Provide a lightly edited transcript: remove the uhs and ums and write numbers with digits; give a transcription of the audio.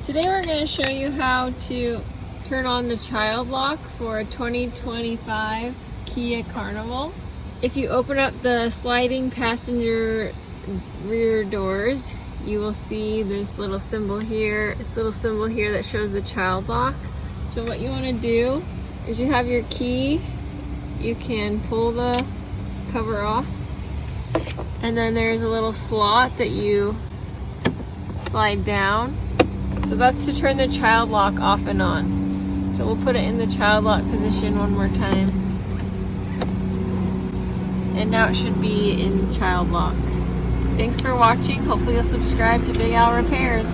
Today we're going to show you how to turn on the child lock for a 2025 Kia Carnival. If you open up the sliding passenger rear doors, you will see this little symbol here. This little symbol here that shows the child lock. So what you want to do is you have your key. You can pull the cover off, and then there's a little slot that you slide down. So that's to turn the child lock off and on. So we'll put it in the child lock position one more time. And now it should be in child lock. Thanks for watching. Hopefully you'll subscribe to Big Al Repairs.